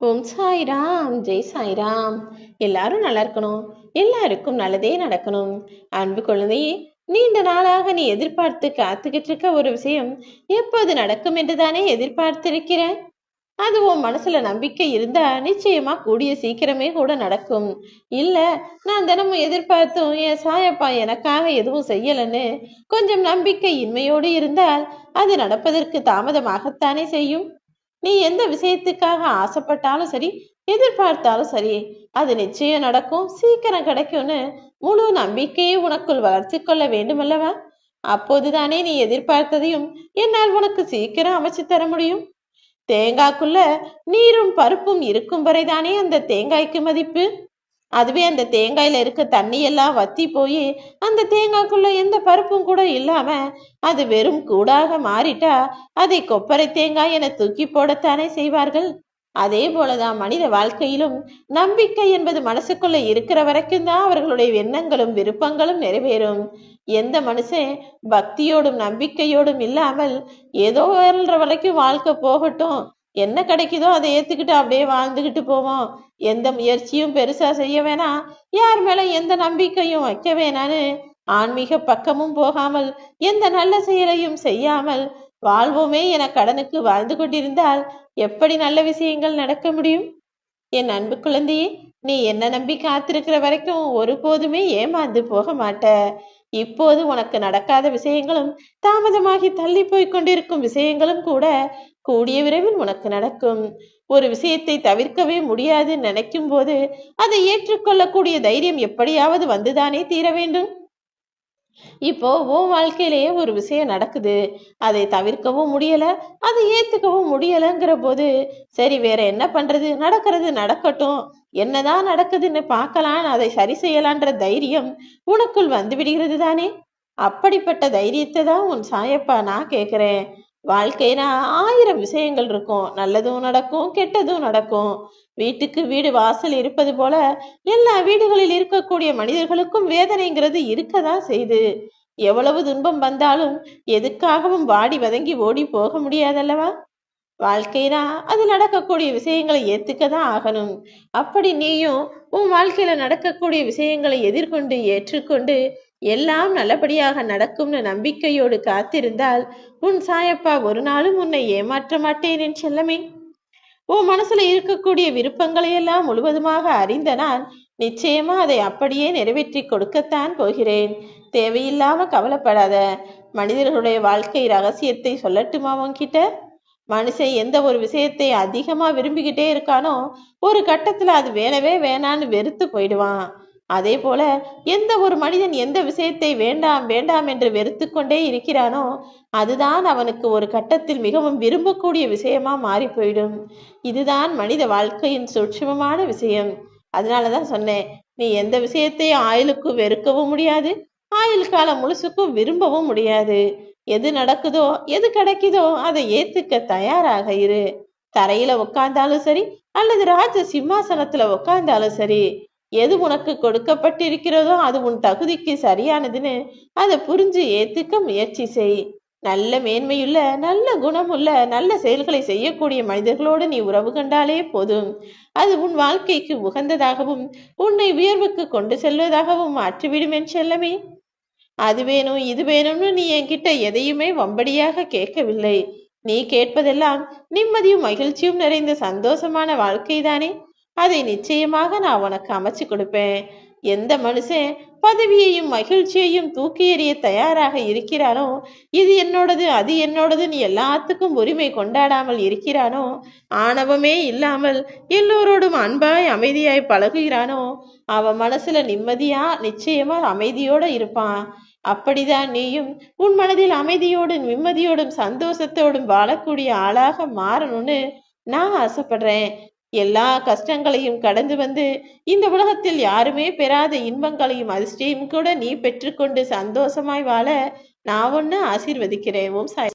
ஓம் சாய்ராம், ஜெய் சாய்ராம். எல்லாரும் நல்லா இருக்கணும், எல்லாருக்கும் நல்லதே நடக்கணும். அன்பு குழந்தையே, நீண்ட நாளாக நீ எதிர்பார்த்து காத்துக்கிட்டு இருக்க ஒரு விஷயம் எப்போது நடக்கும் என்றுதானே எதிர்பார்த்திருக்கிற. அது உன் மனசுல நம்பிக்கை இருந்தா நிச்சயமா கூடிய சீக்கிரமே கூட நடக்கும். இல்ல, நான் தினமும் எதிர்பார்த்தும் என் சாயப்பா எனக்காக எதுவும் செய்யலன்னு கொஞ்சம் நம்பிக்கை இன்மையோடு இருந்தால் அது நடப்பதற்கு தாமதமாகத்தானே செய்யும். நீ எந்த விஷயத்துக்காக ஆசைப்பட்டாலும் சரி, எதிர்பார்த்தாலும் சரி, அது நிச்சயம் நடக்கும், சீக்கிரம் கிடைக்கும்னு முழு நம்பிக்கையை உனக்குள் வளர்த்து கொள்ள வேண்டும் அல்லவா? அப்போதுதானே நீ எதிர்பார்த்ததையும் என்னால் உனக்கு சீக்கிரம் அமைச்சு தர முடியும். தேங்காய்க்குள்ள நீரும் பருப்பும் இருக்கும் வரைதானே அந்த தேங்காய்க்கு மதிப்பு. அதுவே அந்த தேங்காயில இருக்க தண்ணி எல்லாம் வத்தி போய் அந்த தேங்காய்க்குள்ள எந்த பருப்பும் கூட இல்லாம அது வெறும் கூடாக மாறிட்டா அதை கொப்பரை தேங்காய் என தூக்கி போடத்தானே செய்வார்கள். அதே போலதான் மனித வாழ்க்கையிலும் நம்பிக்கை என்பது மனசுக்குள்ள இருக்கிற வரைக்கும் தான் அவர்களுடைய எண்ணங்களும் விருப்பங்களும் நிறைவேறும். எந்த மனுஷன் பக்தியோடும் நம்பிக்கையோடும் இல்லாமல் ஏதோ வாழ்ற வரைக்கும் வாழ்க்கை போகட்டும், என்ன கிடைக்குதோ அதை ஏத்துக்கிட்டு அப்படியே வாழ்ந்துகிட்டு போவோம், எந்த முயற்சியும் பெருசா செய்ய வேணாம், யார் மேல எந்த நம்பிக்கையும் வைக்க வேணான்னு ஆன்மீக பக்கமும் போகாமல் எந்த நல்ல செயலையும் செய்யாமல் வாழ்வோமே என கடனுக்கு வாழ்ந்து கொண்டிருந்தால் எப்படி நல்ல விஷயங்கள் நடக்க முடியும்? என் அன்பு குழந்தையே, நீ என்ன நம்பி காத்திருக்கிற வரைக்கும் ஒருபோதுமே ஏமாந்து போக மாட்ட. இப்போது உனக்கு நடக்காத விஷயங்களும் தாமதமாகி தள்ளி போய் கொண்டிருக்கும் விஷயங்களும் கூட கூடிய விரைவில் உனக்கு நடக்கும். ஒரு விஷயத்தை தவிர்க்கவே முடியாது நினைக்கும் போது அதை ஏற்றுக்கொள்ளக்கூடிய தைரியம் எப்படியாவது வந்துதானே தீர வேண்டும். இப்போ உன் வாழ்க்கையிலேயே ஒரு விஷயம் நடக்குது, அதை தவிர்க்கவும் முடியல, அதை ஏத்துக்கவும் முடியலங்கிற போது சரி வேற என்ன பண்றது, நடக்கிறது நடக்கட்டும், என்னதான் நடக்குதுன்னு பார்க்கலாம், அதை சரி செய்யலான்ற தைரியம் உனக்குள் வந்து விடுகிறது தானே. அப்படிப்பட்ட தைரியத்தை தான் உன் சாயப்பா நான் கேட்கிறேன். வாழ்க்கைனா 1000 விஷயங்கள் இருக்கும், நல்லதும் நடக்கும் கெட்டதும் நடக்கும். வீட்டுக்கு வீடு வாசல் இருப்பது போல எல்லா வீடுகளில் இருக்கக்கூடிய மனிதர்களுக்கும் வேதனைங்கிறது இருக்கதான் செய்து. எவ்வளவு துன்பம் வந்தாலும் எதுக்காகவும் வாடி வதங்கி ஓடி போக முடியாதல்லவா. வாழ்க்கைனா அது நடக்கக்கூடிய விஷயங்களை ஏத்துக்கதான் ஆகணும். அப்படி நீயும் உன் வாழ்க்கையில நடக்கக்கூடிய விஷயங்களை எதிர்கொண்டு ஏற்றுக்கொண்டு எல்லாம் நல்லபடியாக நடக்கும்னு நம்பிக்கையோடு காத்திருந்தால் உன் சாயப்பா ஒரு நாளும் உன்னை ஏமாற்ற மாட்டேன் என் செல்லமே. உன் மனசுல இருக்கக்கூடிய விருப்பங்களை எல்லாம் முழுவதுமாக அறிந்த நான் நிச்சயமா அதை அப்படியே நிறைவேற்றி கொடுக்கத்தான் போகிறேன். தேவையில்லாம கவலைப்படாத. மனிதர்களுடைய வாழ்க்கை ரகசியத்தை சொல்லட்டுமா உன்கிட்ட? மனுஷன் எந்த ஒரு விஷயத்தை அதிகமா விரும்பிக்கிட்டே இருக்கானோ ஒரு கட்டத்துல அது வேணவே வேணான்னு வெறுத்து போயிடுவான். அதே போல எந்த ஒரு மனிதன் எந்த விஷயத்தை வேண்டாம் வேண்டாம் என்று வெறுத்து கொண்டே இருக்கிறானோ அதுதான் அவனுக்கு ஒரு கட்டத்தில் மிகவும் விரும்பக்கூடிய விஷயமா மாறி போயிடும். இதுதான் மனித வாழ்க்கையின் சூட்சுமமான விஷயம். அதனாலதான் சொன்னேன், நீ எந்த விஷயத்தையும் ஆயுளுக்கு வெறுக்கவும் முடியாது, ஆயுள் காலம் முழுசுக்கும் விரும்பவும் முடியாது. எது நடக்குதோ எது கிடைக்குதோ அதை ஏத்துக்க தயாராக இரு. தரையில உட்கார்ந்தாலும் சரி அல்லது ராஜ சிம்மாசனத்துல உட்கார்ந்தாலும் சரி, எது உனக்கு கொடுக்கப்பட்டிருக்கிறதோ அது உன் தகுதிக்கு சரியானதுன்னு அதை புரிஞ்சு ஏத்துக்க முயற்சி செய். நல்ல மேன்மையுள்ள நல்ல குணமுள்ள நல்ல செயல்களை செய்யக்கூடிய மனிதர்களோடு நீ உறவு கண்டாலே போதும். அது உன் வாழ்க்கைக்கு உகந்ததாகவும் உன்னை உயர்வுக்கு கொண்டு செல்வதாகவும் மாற்றிவிடும் என் செல்லமே. அது வேணும் இது வேணும்னு நீ என்கிட்ட எதையுமே வம்படியாக கேட்கவில்லை. நீ கேட்பதெல்லாம் நிம்மதியும் மகிழ்ச்சியும் நிறைந்த சந்தோஷமான வாழ்க்கை தானே. அதை நிச்சயமாக நான் உனக்கு அமைச்சு கொடுப்பேன். எந்த மனுஷன் பதவியையும் மகிழ்ச்சியையும் தூக்கி எறிய தயாராக இருக்கிறானோ, இது என்னோடது அது என்னோடதுன்னு எல்லாத்துக்கும் உரிமை கொண்டாடாமல் இருக்கிறானோ, ஆணவமே இல்லாமல் எல்லோரோடும் அன்பாய் அமைதியாய் பழகுகிறானோ, அவன் மனசுல நிம்மதியா நிச்சயமா அமைதியோட இருப்பான். அப்படிதான் நீயும் உன் மனதில் அமைதியோடும் நிம்மதியோடும் சந்தோஷத்தோடும் வாழக்கூடிய ஆளாக மாறணும்னு நான் ஆசைப்படுறேன். எல்லா கஷ்டங்களையும் கடந்து வந்து இந்த உலகத்தில் யாருமே பெறாத இன்பங்களையும் அதிர்ஷ்டையும் கூட நீ பெற்றுக்கொண்டு சந்தோஷமாய் வாழ நான் ஒன்னு ஆசீர்வதிக்கிறேன். ஓம் சாய்.